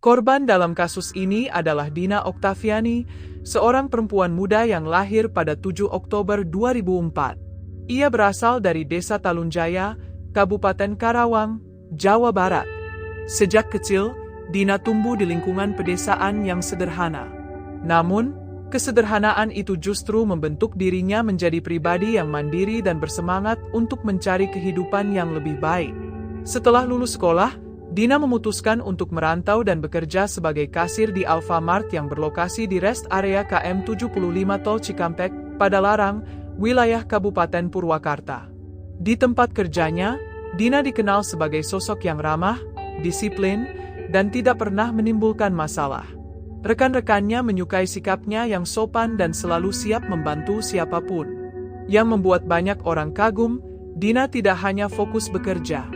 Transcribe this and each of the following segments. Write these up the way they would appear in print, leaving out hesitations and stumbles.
Korban dalam kasus ini adalah Dina Oktaviani, seorang perempuan muda yang lahir pada 7 Oktober 2004. Ia berasal dari Desa Talunjaya, Kabupaten Karawang, Jawa Barat. Sejak kecil, Dina tumbuh di lingkungan pedesaan yang sederhana. Namun, kesederhanaan itu justru membentuk dirinya menjadi pribadi yang mandiri dan bersemangat untuk mencari kehidupan yang lebih baik. Setelah lulus sekolah, Dina memutuskan untuk merantau dan bekerja sebagai kasir di Alfamart yang berlokasi di rest area KM 75 Tol Cikampek, Padalarang, wilayah Kabupaten Purwakarta. Di tempat kerjanya, Dina dikenal sebagai sosok yang ramah, disiplin, dan tidak pernah menimbulkan masalah. Rekan-rekannya menyukai sikapnya yang sopan dan selalu siap membantu siapapun. Yang membuat banyak orang kagum, Dina tidak hanya fokus bekerja.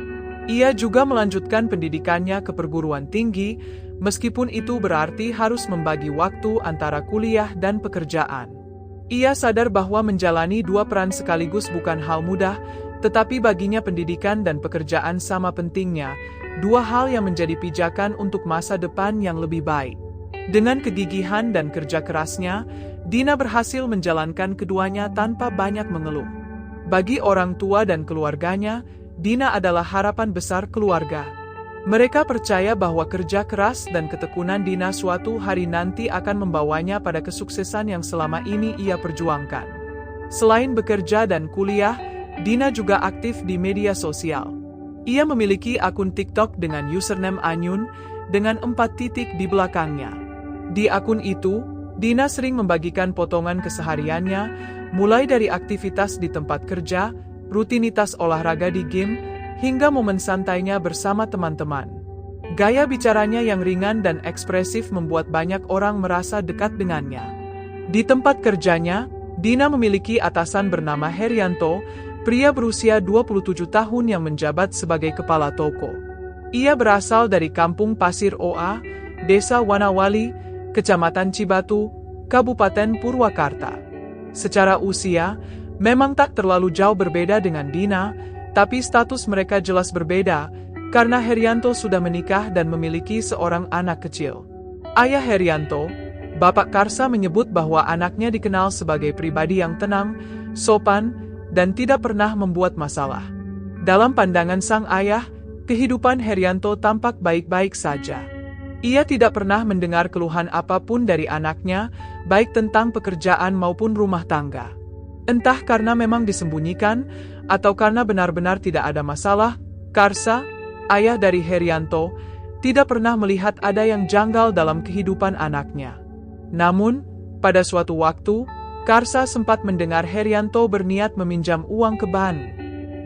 Ia juga melanjutkan pendidikannya ke perguruan tinggi, meskipun itu berarti harus membagi waktu antara kuliah dan pekerjaan. Ia sadar bahwa menjalani dua peran sekaligus bukan hal mudah, tetapi baginya pendidikan dan pekerjaan sama pentingnya, dua hal yang menjadi pijakan untuk masa depan yang lebih baik. Dengan kegigihan dan kerja kerasnya, Dina berhasil menjalankan keduanya tanpa banyak mengeluh. Bagi orang tua dan keluarganya, Dina adalah harapan besar keluarga. Mereka percaya bahwa kerja keras dan ketekunan Dina suatu hari nanti akan membawanya pada kesuksesan yang selama ini ia perjuangkan. Selain bekerja dan kuliah, Dina juga aktif di media sosial. Ia memiliki akun TikTok dengan username Anyun dengan 4 titik di belakangnya. Di akun itu, Dina sering membagikan potongan kesehariannya, mulai dari aktivitas di tempat kerja, rutinitas olahraga di gym, hingga momen santainya bersama teman-teman. Gaya bicaranya yang ringan dan ekspresif membuat banyak orang merasa dekat dengannya. Di tempat kerjanya, Dina memiliki atasan bernama Herianto, pria berusia 27 tahun yang menjabat sebagai kepala toko. Ia berasal dari Kampung Pasir Oa, Desa Wanawali, Kecamatan Cibatu, Kabupaten Purwakarta. Secara usia, memang tak terlalu jauh berbeda dengan Dina, tapi status mereka jelas berbeda, karena Herianto sudah menikah dan memiliki seorang anak kecil. Ayah Herianto, Bapak Karsa menyebut bahwa anaknya dikenal sebagai pribadi yang tenang, sopan, dan tidak pernah membuat masalah. Dalam pandangan sang ayah, kehidupan Herianto tampak baik-baik saja. Ia tidak pernah mendengar keluhan apapun dari anaknya, baik tentang pekerjaan maupun rumah tangga. Entah karena memang disembunyikan, atau karena benar-benar tidak ada masalah, Karsa, ayah dari Herianto, tidak pernah melihat ada yang janggal dalam kehidupan anaknya. Namun, pada suatu waktu, Karsa sempat mendengar Herianto berniat meminjam uang ke bank.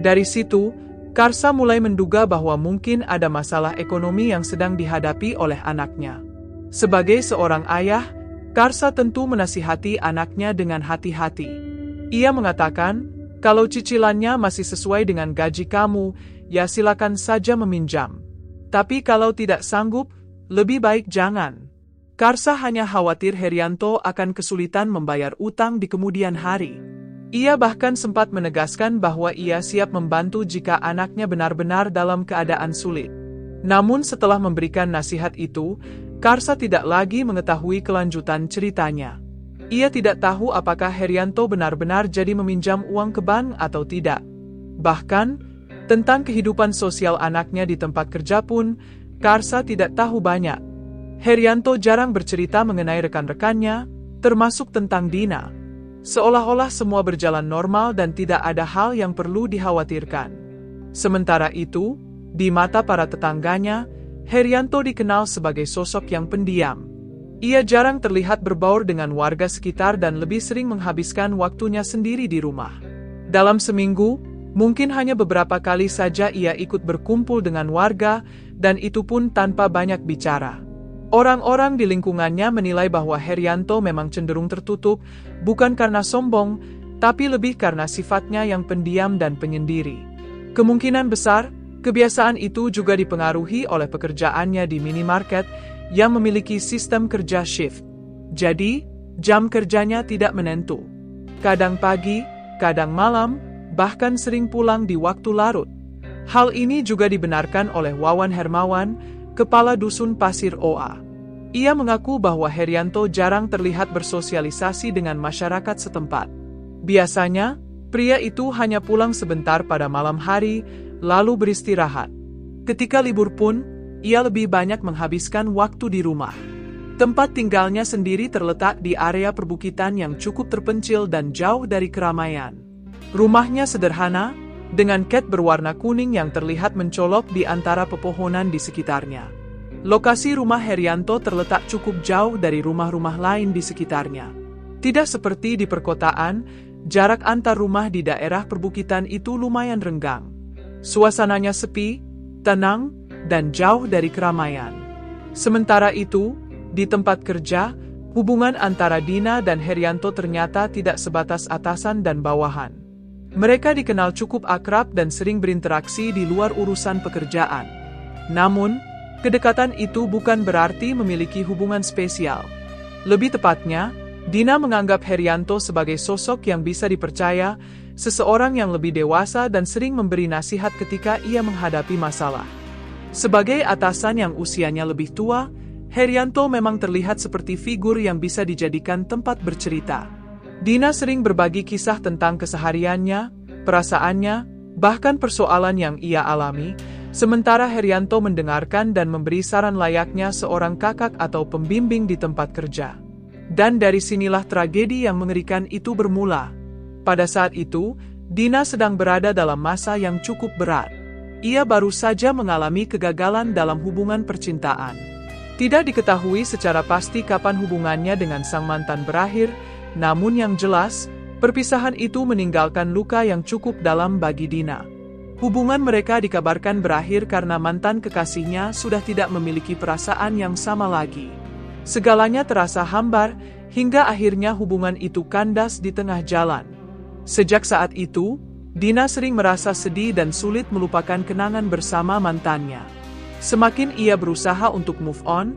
Dari situ, Karsa mulai menduga bahwa mungkin ada masalah ekonomi yang sedang dihadapi oleh anaknya. Sebagai seorang ayah, Karsa tentu menasihati anaknya dengan hati-hati. Ia mengatakan, kalau cicilannya masih sesuai dengan gaji kamu, ya silakan saja meminjam. Tapi kalau tidak sanggup, lebih baik jangan. Karsa hanya khawatir Herianto akan kesulitan membayar utang di kemudian hari. Ia bahkan sempat menegaskan bahwa ia siap membantu jika anaknya benar-benar dalam keadaan sulit. Namun setelah memberikan nasihat itu, Karsa tidak lagi mengetahui kelanjutan ceritanya. Ia tidak tahu apakah Herianto benar-benar jadi meminjam uang ke bank atau tidak. Bahkan, tentang kehidupan sosial anaknya di tempat kerja pun, Karsa tidak tahu banyak. Herianto jarang bercerita mengenai rekan-rekannya, termasuk tentang Dina. Seolah-olah semua berjalan normal dan tidak ada hal yang perlu dikhawatirkan. Sementara itu, di mata para tetangganya, Herianto dikenal sebagai sosok yang pendiam. Ia jarang terlihat berbaur dengan warga sekitar dan lebih sering menghabiskan waktunya sendiri di rumah. Dalam seminggu, mungkin hanya beberapa kali saja ia ikut berkumpul dengan warga, dan itu pun tanpa banyak bicara. Orang-orang di lingkungannya menilai bahwa Herianto memang cenderung tertutup, bukan karena sombong, tapi lebih karena sifatnya yang pendiam dan penyendiri. Kemungkinan besar, kebiasaan itu juga dipengaruhi oleh pekerjaannya di minimarket, yang memiliki sistem kerja shift. Jadi, jam kerjanya tidak menentu. Kadang pagi, kadang malam, bahkan sering pulang di waktu larut. Hal ini juga dibenarkan oleh Wawan Hermawan, kepala dusun Pasir Oa. Ia mengaku bahwa Herianto jarang terlihat bersosialisasi dengan masyarakat setempat. Biasanya, pria itu hanya pulang sebentar pada malam hari, lalu beristirahat. Ketika libur pun, ia lebih banyak menghabiskan waktu di rumah. Tempat tinggalnya sendiri terletak di area perbukitan yang cukup terpencil dan jauh dari keramaian. Rumahnya sederhana, dengan cat berwarna kuning yang terlihat mencolok di antara pepohonan di sekitarnya. Lokasi rumah Herianto terletak cukup jauh dari rumah-rumah lain di sekitarnya. Tidak seperti di perkotaan, jarak antar rumah di daerah perbukitan itu lumayan renggang. Suasananya sepi, tenang, dan jauh dari keramaian. Sementara itu, di tempat kerja, hubungan antara Dina dan Herianto ternyata tidak sebatas atasan dan bawahan. Mereka dikenal cukup akrab dan sering berinteraksi di luar urusan pekerjaan. Namun, kedekatan itu bukan berarti memiliki hubungan spesial. Lebih tepatnya, Dina menganggap Herianto sebagai sosok yang bisa dipercaya, seseorang yang lebih dewasa dan sering memberi nasihat ketika ia menghadapi masalah. Sebagai atasan yang usianya lebih tua, Herianto memang terlihat seperti figur yang bisa dijadikan tempat bercerita. Dina sering berbagi kisah tentang kesehariannya, perasaannya, bahkan persoalan yang ia alami, sementara Herianto mendengarkan dan memberi saran layaknya seorang kakak atau pembimbing di tempat kerja. Dan dari sinilah tragedi yang mengerikan itu bermula. Pada saat itu, Dina sedang berada dalam masa yang cukup berat. Ia baru saja mengalami kegagalan dalam hubungan percintaan. Tidak diketahui secara pasti kapan hubungannya dengan sang mantan berakhir, namun yang jelas, perpisahan itu meninggalkan luka yang cukup dalam bagi Dina. Hubungan mereka dikabarkan berakhir karena mantan kekasihnya sudah tidak memiliki perasaan yang sama lagi. Segalanya terasa hambar, hingga akhirnya hubungan itu kandas di tengah jalan. Sejak saat itu, Dina sering merasa sedih dan sulit melupakan kenangan bersama mantannya. Semakin ia berusaha untuk move on,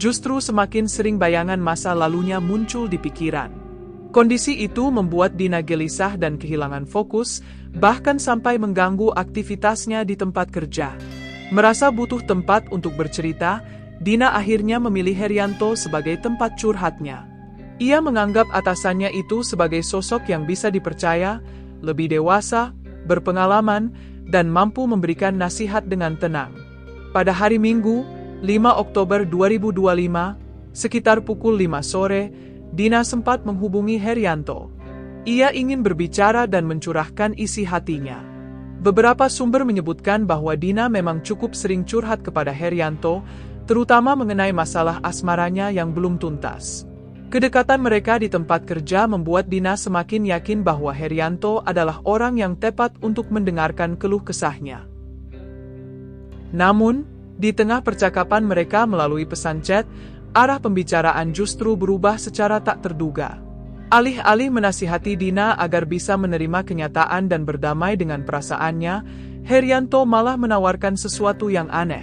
justru semakin sering bayangan masa lalunya muncul di pikiran. Kondisi itu membuat Dina gelisah dan kehilangan fokus, bahkan sampai mengganggu aktivitasnya di tempat kerja. Merasa butuh tempat untuk bercerita, Dina akhirnya memilih Herianto sebagai tempat curhatnya. Ia menganggap atasannya itu sebagai sosok yang bisa dipercaya, lebih dewasa, berpengalaman, dan mampu memberikan nasihat dengan tenang. Pada hari Minggu, 5 Oktober 2025, sekitar pukul 5 sore, Dina sempat menghubungi Herianto. Ia ingin berbicara dan mencurahkan isi hatinya. Beberapa sumber menyebutkan bahwa Dina memang cukup sering curhat kepada Herianto, terutama mengenai masalah asmaranya yang belum tuntas. Kedekatan mereka di tempat kerja membuat Dina semakin yakin bahwa Herianto adalah orang yang tepat untuk mendengarkan keluh kesahnya. Namun, di tengah percakapan mereka melalui pesan chat, arah pembicaraan justru berubah secara tak terduga. Alih-alih menasihati Dina agar bisa menerima kenyataan dan berdamai dengan perasaannya, Herianto malah menawarkan sesuatu yang aneh.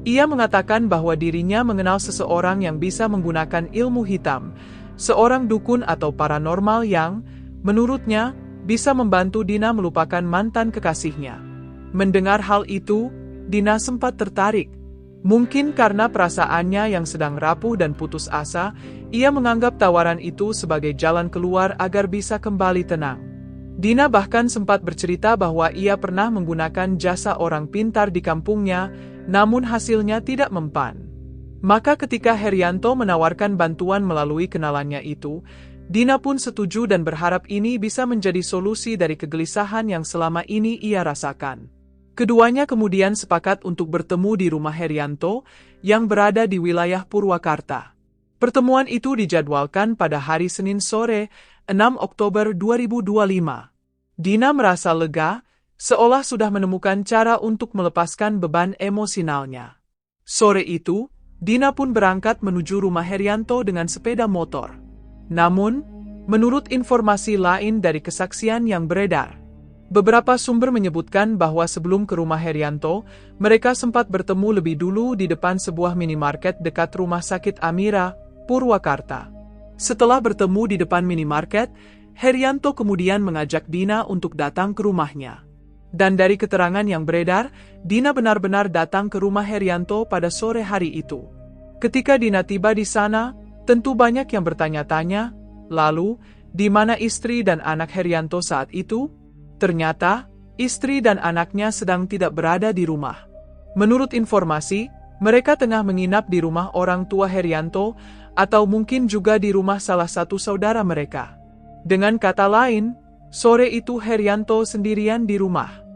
Ia mengatakan bahwa dirinya mengenal seseorang yang bisa menggunakan ilmu hitam, seorang dukun atau paranormal yang, menurutnya, bisa membantu Dina melupakan mantan kekasihnya. Mendengar hal itu, Dina sempat tertarik. Mungkin karena perasaannya yang sedang rapuh dan putus asa, ia menganggap tawaran itu sebagai jalan keluar agar bisa kembali tenang. Dina bahkan sempat bercerita bahwa ia pernah menggunakan jasa orang pintar di kampungnya, namun hasilnya tidak mempan. Maka ketika Herianto menawarkan bantuan melalui kenalannya itu, Dina pun setuju dan berharap ini bisa menjadi solusi dari kegelisahan yang selama ini ia rasakan. Keduanya kemudian sepakat untuk bertemu di rumah Herianto yang berada di wilayah Purwakarta. Pertemuan itu dijadwalkan pada hari Senin sore, 6 Oktober 2025. Dina merasa lega, seolah sudah menemukan cara untuk melepaskan beban emosionalnya. Sore itu, Dina pun berangkat menuju rumah Herianto dengan sepeda motor. Namun, menurut informasi lain dari kesaksian yang beredar, beberapa sumber menyebutkan bahwa sebelum ke rumah Herianto, mereka sempat bertemu lebih dulu di depan sebuah minimarket dekat rumah sakit Amira, Purwakarta. Setelah bertemu di depan minimarket, Herianto kemudian mengajak Dina untuk datang ke rumahnya. Dan dari keterangan yang beredar, Dina benar-benar datang ke rumah Herianto pada sore hari itu. Ketika Dina tiba di sana, tentu banyak yang bertanya-tanya, lalu, di mana istri dan anak Herianto saat itu? Ternyata, istri dan anaknya sedang tidak berada di rumah. Menurut informasi, mereka tengah menginap di rumah orang tua Herianto, atau mungkin juga di rumah salah satu saudara mereka. Dengan kata lain, sore itu Herianto sendirian di rumah.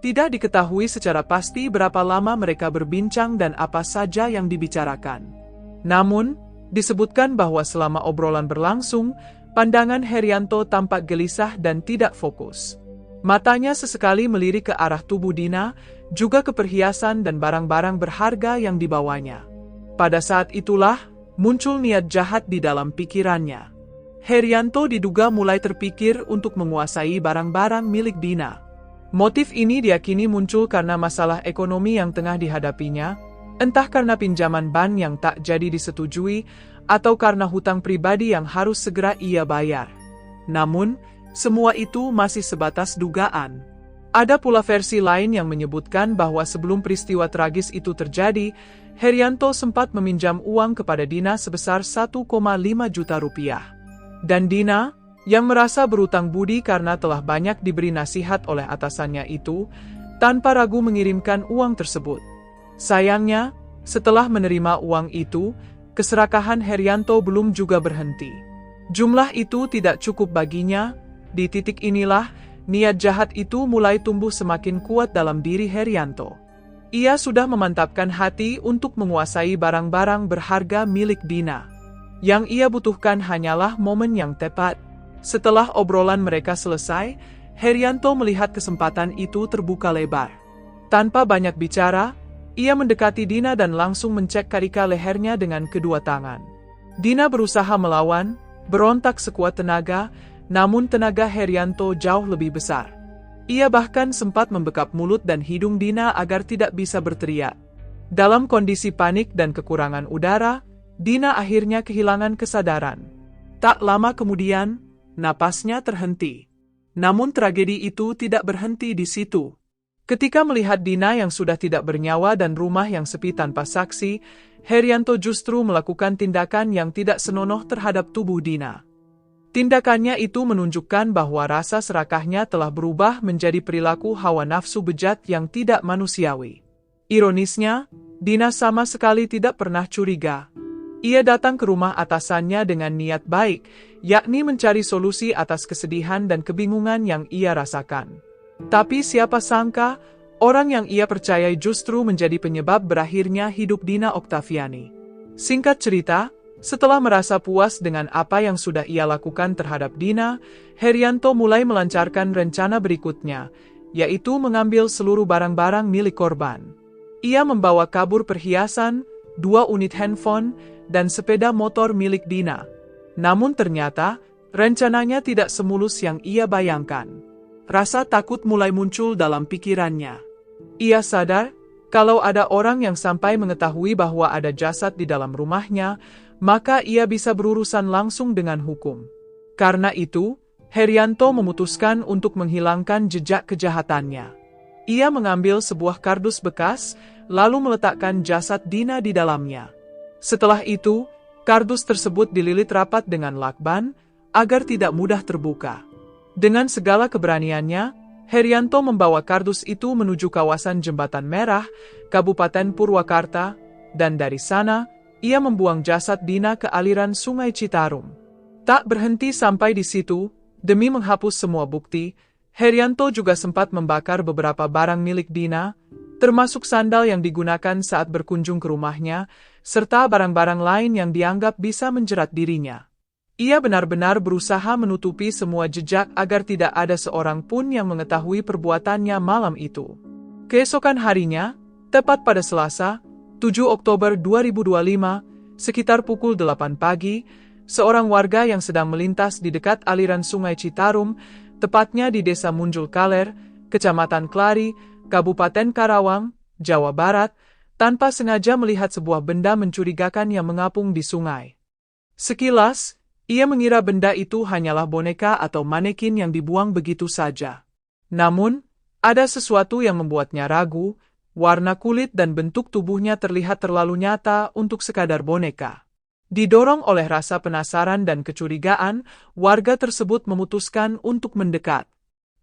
Tidak diketahui secara pasti berapa lama mereka berbincang dan apa saja yang dibicarakan. Namun, disebutkan bahwa selama obrolan berlangsung, pandangan Herianto tampak gelisah dan tidak fokus. Matanya sesekali melirik ke arah tubuh Dina, juga ke perhiasan dan barang-barang berharga yang dibawanya. Pada saat itulah, muncul niat jahat di dalam pikirannya. Herianto diduga mulai terpikir untuk menguasai barang-barang milik Dina. Motif ini diyakini muncul karena masalah ekonomi yang tengah dihadapinya, entah karena pinjaman bank yang tak jadi disetujui, atau karena hutang pribadi yang harus segera ia bayar. Namun, semua itu masih sebatas dugaan. Ada pula versi lain yang menyebutkan bahwa sebelum peristiwa tragis itu terjadi, Herianto sempat meminjam uang kepada Dina sebesar 1,5 juta rupiah. Dan Dina, yang merasa berutang budi karena telah banyak diberi nasihat oleh atasannya itu, tanpa ragu mengirimkan uang tersebut. Sayangnya, setelah menerima uang itu, keserakahan Herianto belum juga berhenti. Jumlah itu tidak cukup baginya. Di titik inilah, niat jahat itu mulai tumbuh semakin kuat dalam diri Herianto. Ia sudah memantapkan hati untuk menguasai barang-barang berharga milik Dina. Yang ia butuhkan hanyalah momen yang tepat. Setelah obrolan mereka selesai, Herianto melihat kesempatan itu terbuka lebar. Tanpa banyak bicara, ia mendekati Dina dan langsung mencek karika lehernya dengan kedua tangan. Dina berusaha melawan, berontak sekuat tenaga, namun tenaga Herianto jauh lebih besar. Ia bahkan sempat membekap mulut dan hidung Dina agar tidak bisa berteriak. Dalam kondisi panik dan kekurangan udara, Dina akhirnya kehilangan kesadaran. Tak lama kemudian, napasnya terhenti. Namun tragedi itu tidak berhenti di situ. Ketika melihat Dina yang sudah tidak bernyawa dan rumah yang sepi tanpa saksi, Herianto justru melakukan tindakan yang tidak senonoh terhadap tubuh Dina. Tindakannya itu menunjukkan bahwa rasa serakahnya telah berubah menjadi perilaku hawa nafsu bejat yang tidak manusiawi. Ironisnya, Dina sama sekali tidak pernah curiga. Ia datang ke rumah atasannya dengan niat baik, yakni mencari solusi atas kesedihan dan kebingungan yang ia rasakan. Tapi siapa sangka, orang yang ia percayai justru menjadi penyebab berakhirnya hidup Dina Oktaviani. Singkat cerita, setelah merasa puas dengan apa yang sudah ia lakukan terhadap Dina, Herianto mulai melancarkan rencana berikutnya, yaitu mengambil seluruh barang-barang milik korban. Ia membawa kabur perhiasan, 2 unit handphone, dan sepeda motor milik Dina. Namun ternyata, rencananya tidak semulus yang ia bayangkan. Rasa takut mulai muncul dalam pikirannya. Ia sadar, kalau ada orang yang sampai mengetahui bahwa ada jasad di dalam rumahnya, maka ia bisa berurusan langsung dengan hukum. Karena itu, Herianto memutuskan untuk menghilangkan jejak kejahatannya. Ia mengambil sebuah kardus bekas, lalu meletakkan jasad Dina di dalamnya. Setelah itu, kardus tersebut dililit rapat dengan lakban, agar tidak mudah terbuka. Dengan segala keberaniannya, Herianto membawa kardus itu menuju kawasan Jembatan Merah, Kabupaten Purwakarta, dan dari sana, ia membuang jasad Dina ke aliran Sungai Citarum. Tak berhenti sampai di situ, demi menghapus semua bukti, Herianto juga sempat membakar beberapa barang milik Dina, termasuk sandal yang digunakan saat berkunjung ke rumahnya, serta barang-barang lain yang dianggap bisa menjerat dirinya. Ia benar-benar berusaha menutupi semua jejak agar tidak ada seorang pun yang mengetahui perbuatannya malam itu. Keesokan harinya, tepat pada Selasa, 7 Oktober 2025, sekitar pukul 8 pagi, seorang warga yang sedang melintas di dekat aliran Sungai Citarum, tepatnya di Desa Munjul Kaler, Kecamatan Klari, Kabupaten Karawang, Jawa Barat, tanpa sengaja melihat sebuah benda mencurigakan yang mengapung di sungai. Sekilas, ia mengira benda itu hanyalah boneka atau manekin yang dibuang begitu saja. Namun, Ada sesuatu yang membuatnya ragu, warna kulit dan bentuk tubuhnya terlihat terlalu nyata untuk sekadar boneka. Didorong oleh rasa penasaran dan kecurigaan, warga tersebut memutuskan untuk mendekat.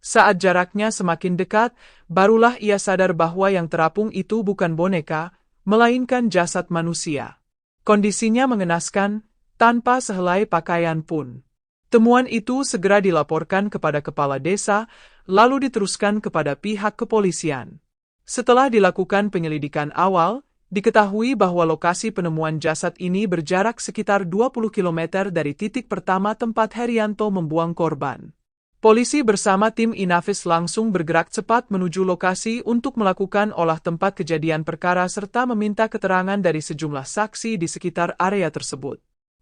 Saat jaraknya semakin dekat, barulah ia sadar bahwa yang terapung itu bukan boneka, melainkan jasad manusia. Kondisinya mengenaskan, tanpa sehelai pakaian pun. Temuan itu segera dilaporkan kepada kepala desa, lalu diteruskan kepada pihak kepolisian. Setelah dilakukan penyelidikan awal, diketahui bahwa lokasi penemuan jasad ini berjarak sekitar 20 km dari titik pertama tempat Herianto membuang korban. Polisi bersama tim Inavis langsung bergerak cepat menuju lokasi untuk melakukan olah tempat kejadian perkara serta meminta keterangan dari sejumlah saksi di sekitar area tersebut.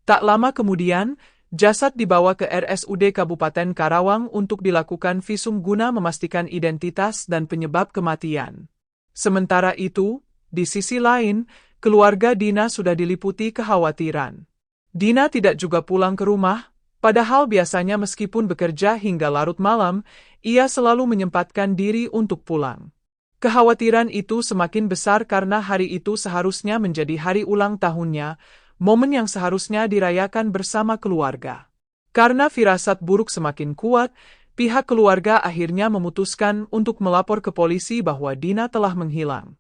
Tak lama kemudian, jasad dibawa ke RSUD Kabupaten Karawang untuk dilakukan visum guna memastikan identitas dan penyebab kematian. Sementara itu, di sisi lain, keluarga Dina sudah diliputi kekhawatiran. Dina tidak juga pulang ke rumah, padahal biasanya meskipun bekerja hingga larut malam, ia selalu menyempatkan diri untuk pulang. Kekhawatiran itu semakin besar karena hari itu seharusnya menjadi hari ulang tahunnya, momen yang seharusnya dirayakan bersama keluarga. Karena firasat buruk semakin kuat, pihak keluarga akhirnya memutuskan untuk melapor ke polisi bahwa Dina telah menghilang.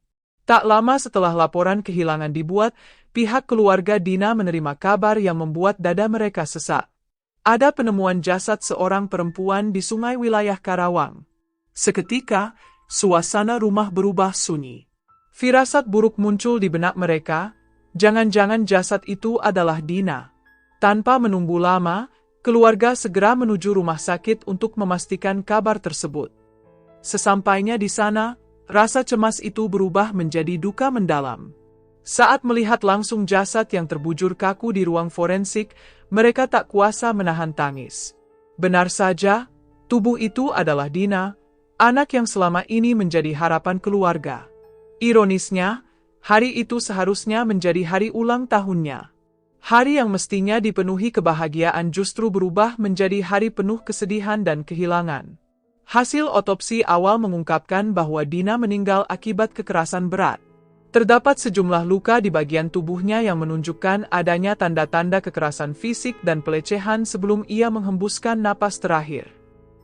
Tak lama setelah laporan kehilangan dibuat, pihak keluarga Dina menerima kabar yang membuat dada mereka sesak. Ada penemuan jasad seorang perempuan di sungai wilayah Karawang. Seketika, suasana rumah berubah sunyi. Firasat buruk muncul di benak mereka. Jangan-jangan jasad itu adalah Dina. Tanpa menunggu lama, keluarga segera menuju rumah sakit untuk memastikan kabar tersebut. Sesampainya di sana, rasa cemas itu berubah menjadi duka mendalam. Saat melihat langsung jasad yang terbujur kaku di ruang forensik, mereka tak kuasa menahan tangis. Benar saja, tubuh itu adalah Dina, anak yang selama ini menjadi harapan keluarga. Ironisnya, hari itu seharusnya menjadi hari ulang tahunnya. Hari yang mestinya dipenuhi kebahagiaan justru berubah menjadi hari penuh kesedihan dan kehilangan. Hasil otopsi awal mengungkapkan bahwa Dina meninggal akibat kekerasan berat. Terdapat sejumlah luka di bagian tubuhnya yang menunjukkan adanya tanda-tanda kekerasan fisik dan pelecehan sebelum ia menghembuskan napas terakhir.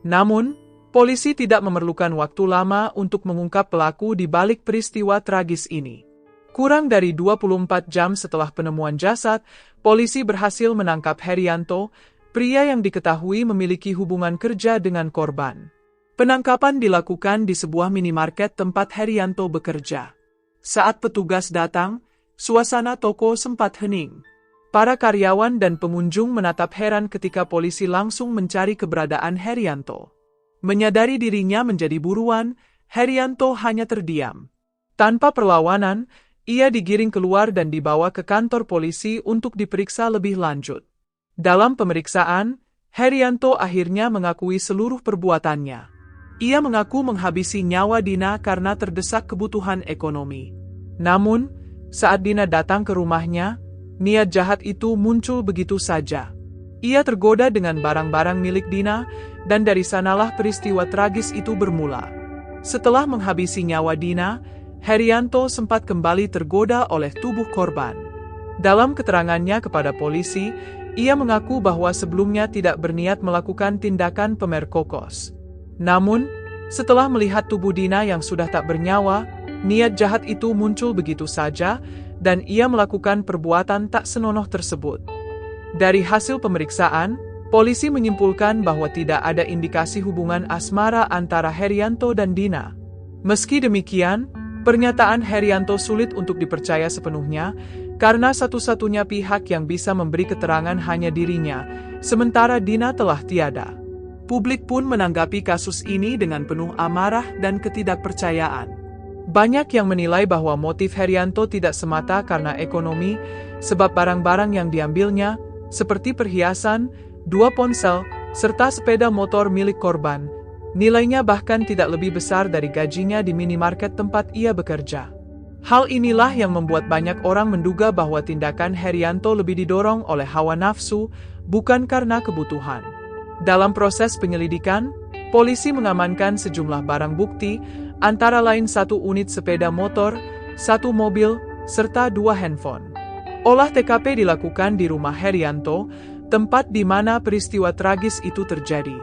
Namun, polisi tidak memerlukan waktu lama untuk mengungkap pelaku di balik peristiwa tragis ini. Kurang dari 24 jam setelah penemuan jasad, polisi berhasil menangkap Herianto, pria yang diketahui memiliki hubungan kerja dengan korban. Penangkapan dilakukan di sebuah minimarket tempat Herianto bekerja. Saat petugas datang, suasana toko sempat hening. Para karyawan dan pengunjung menatap heran ketika polisi langsung mencari keberadaan Herianto. Menyadari dirinya menjadi buruan, Herianto hanya terdiam. Tanpa perlawanan, ia digiring keluar dan dibawa ke kantor polisi untuk diperiksa lebih lanjut. Dalam pemeriksaan, Herianto akhirnya mengakui seluruh perbuatannya. Ia mengaku menghabisi nyawa Dina karena terdesak kebutuhan ekonomi. Namun, saat Dina datang ke rumahnya, niat jahat itu muncul begitu saja. Ia tergoda dengan barang-barang milik Dina, dan dari sanalah peristiwa tragis itu bermula. Setelah menghabisi nyawa Dina, Herianto sempat kembali tergoda oleh tubuh korban. Dalam keterangannya kepada polisi, ia mengaku bahwa sebelumnya tidak berniat melakukan tindakan pemerkosaan. Namun, setelah melihat tubuh Dina yang sudah tak bernyawa, niat jahat itu muncul begitu saja, dan ia melakukan perbuatan tak senonoh tersebut. Dari hasil pemeriksaan, polisi menyimpulkan bahwa tidak ada indikasi hubungan asmara antara Herianto dan Dina. Meski demikian, pernyataan Herianto sulit untuk dipercaya sepenuhnya, karena satu-satunya pihak yang bisa memberi keterangan hanya dirinya, sementara Dina telah tiada. Publik pun menanggapi kasus ini dengan penuh amarah dan ketidakpercayaan. Banyak yang menilai bahwa motif Herianto tidak semata karena ekonomi, sebab barang-barang yang diambilnya, seperti perhiasan, 2 ponsel, serta sepeda motor milik korban, nilainya bahkan tidak lebih besar dari gajinya di minimarket tempat ia bekerja. Hal inilah yang membuat banyak orang menduga bahwa tindakan Herianto lebih didorong oleh hawa nafsu, bukan karena kebutuhan. Dalam proses penyelidikan, Polisi mengamankan sejumlah barang bukti, antara lain 1 unit sepeda motor, 1 mobil, serta 2 handphone. Olah TKP dilakukan di rumah Herianto, tempat di mana peristiwa tragis itu terjadi.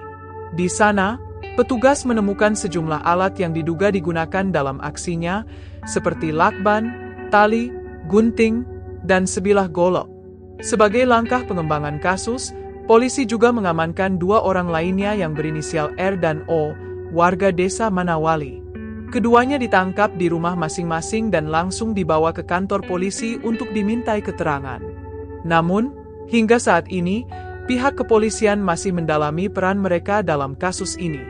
Di sana, petugas menemukan sejumlah alat yang diduga digunakan dalam aksinya, seperti lakban, tali, gunting, dan sebilah golok. Sebagai langkah pengembangan kasus, polisi juga mengamankan 2 orang lainnya yang berinisial R dan O, warga desa Manawali. Keduanya ditangkap di rumah masing-masing dan langsung dibawa ke kantor polisi untuk dimintai keterangan. Namun, hingga saat ini, pihak kepolisian masih mendalami peran mereka dalam kasus ini.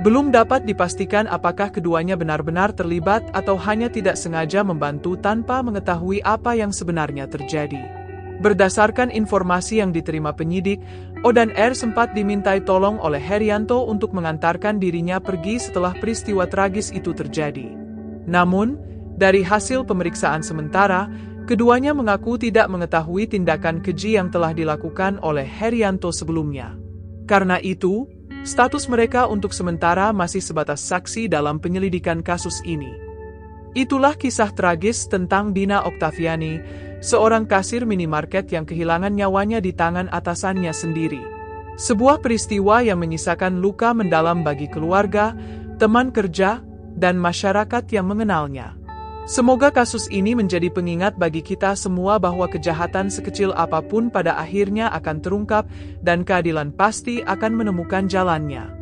Belum dapat dipastikan apakah keduanya benar-benar terlibat atau hanya tidak sengaja membantu tanpa mengetahui apa yang sebenarnya terjadi. Berdasarkan informasi yang diterima penyidik, O dan R sempat dimintai tolong oleh Herianto untuk mengantarkan dirinya pergi setelah peristiwa tragis itu terjadi. Namun, dari hasil pemeriksaan sementara, keduanya mengaku tidak mengetahui tindakan keji yang telah dilakukan oleh Herianto sebelumnya. Karena itu, status mereka untuk sementara masih sebatas saksi dalam penyelidikan kasus ini. Itulah kisah tragis tentang Dina Oktaviani, seorang kasir minimarket yang kehilangan nyawanya di tangan atasannya sendiri. Sebuah peristiwa yang menyisakan luka mendalam bagi keluarga, teman kerja, dan masyarakat yang mengenalnya. Semoga kasus ini menjadi pengingat bagi kita semua bahwa kejahatan sekecil apapun pada akhirnya akan terungkap dan keadilan pasti akan menemukan jalannya.